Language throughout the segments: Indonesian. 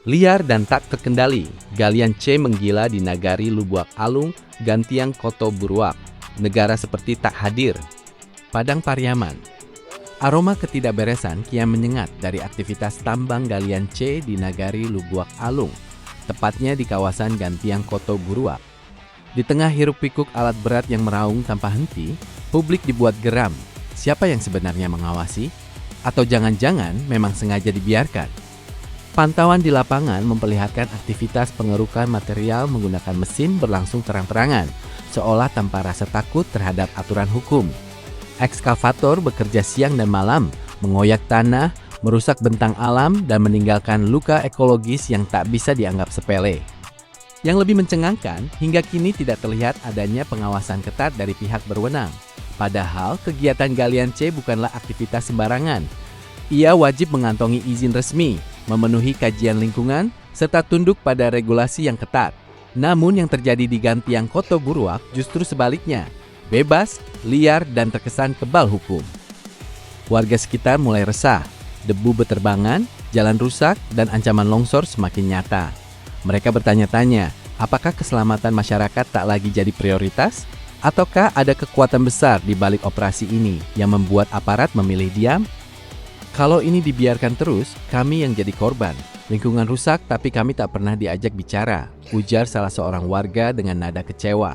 Liar dan tak terkendali, galian C menggila di Nagari Lubuak Alung, Gantiang Koto Buruak. Negara seperti tak hadir. Padang Pariaman. Aroma ketidakberesan kian menyengat dari aktivitas tambang galian C di Nagari Lubuak Alung, tepatnya di kawasan Gantiang Koto Buruak. Di tengah hiruk-pikuk alat berat yang meraung tanpa henti, publik dibuat geram. Siapa yang sebenarnya mengawasi? Atau jangan-jangan memang sengaja dibiarkan? Pantauan di lapangan memperlihatkan aktivitas pengerukan material menggunakan mesin berlangsung terang-terangan, seolah tanpa rasa takut terhadap aturan hukum. Ekskavator bekerja siang dan malam, mengoyak tanah, merusak bentang alam, dan meninggalkan luka ekologis yang tak bisa dianggap sepele. Yang lebih mencengangkan, hingga kini tidak terlihat adanya pengawasan ketat dari pihak berwenang. Padahal kegiatan galian C bukanlah aktivitas sembarangan. Ia wajib mengantongi izin resmi, memenuhi kajian lingkungan, serta tunduk pada regulasi yang ketat. Namun yang terjadi di Gantiang Koto Buruak justru sebaliknya, bebas, liar, dan terkesan kebal hukum. Warga sekitar mulai resah, debu beterbangan, jalan rusak, dan ancaman longsor semakin nyata. Mereka bertanya-tanya, apakah keselamatan masyarakat tak lagi jadi prioritas? Ataukah ada kekuatan besar di balik operasi ini yang membuat aparat memilih diam? Kalau ini dibiarkan terus, kami yang jadi korban. Lingkungan rusak tapi kami tak pernah diajak bicara, ujar salah seorang warga dengan nada kecewa.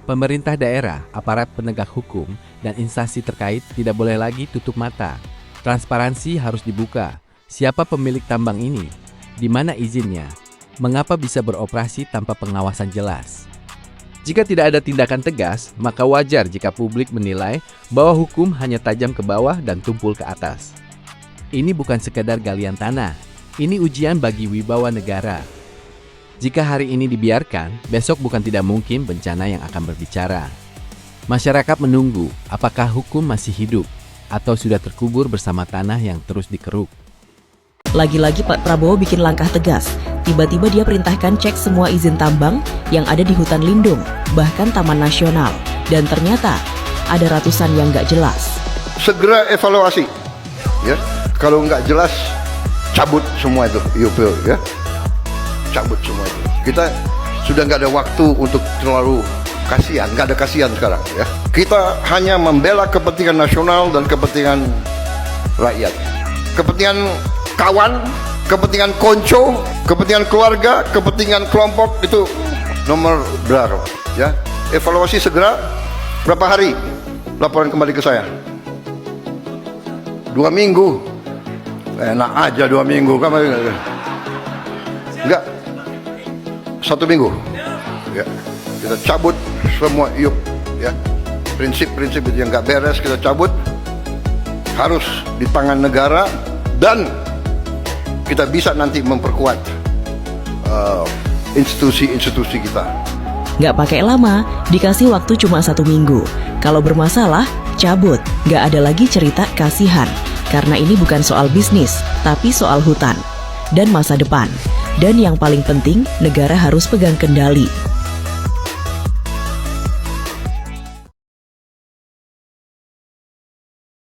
Pemerintah daerah, aparat penegak hukum, dan instansi terkait tidak boleh lagi tutup mata. Transparansi harus dibuka. Siapa pemilik tambang ini? Di mana izinnya? Mengapa bisa beroperasi tanpa pengawasan jelas? Jika tidak ada tindakan tegas, maka wajar jika publik menilai bahwa hukum hanya tajam ke bawah dan tumpul ke atas. Ini bukan sekadar galian tanah, ini ujian bagi wibawa negara. Jika hari ini dibiarkan, besok bukan tidak mungkin bencana yang akan berbicara. Masyarakat menunggu apakah hukum masih hidup atau sudah terkubur bersama tanah yang terus dikeruk. Lagi-lagi Pak Prabowo bikin langkah tegas. Tiba-tiba dia perintahkan cek semua izin tambang yang ada di hutan lindung, bahkan taman nasional. Dan ternyata ada ratusan yang nggak jelas. Segera evaluasi, ya. Kalau nggak jelas, cabut semua itu, ya. Cabut semua itu. Kita sudah nggak ada waktu untuk terlalu kasihan, nggak ada kasihan sekarang, ya. Kita hanya membela kepentingan nasional dan kepentingan rakyat, kepentingan kawan, kepentingan konco, kepentingan keluarga, kepentingan kelompok itu nomor berapa, ya. Evaluasi segera. Berapa hari? Laporan kembali ke saya. 2 minggu. Enak aja 2 minggu kan? Enggak. 1 minggu. Ya. Kita cabut semua, yuk, ya. Prinsip-prinsip yang nggak beres kita cabut. Harus di tangan negara dan kita bisa nanti memperkuat institusi-institusi kita. Nggak pakai lama, dikasih waktu cuma 1 minggu. Kalau bermasalah, cabut. Nggak ada lagi cerita kasihan. Karena ini bukan soal bisnis, tapi soal hutan dan masa depan. Dan yang paling penting, negara harus pegang kendali.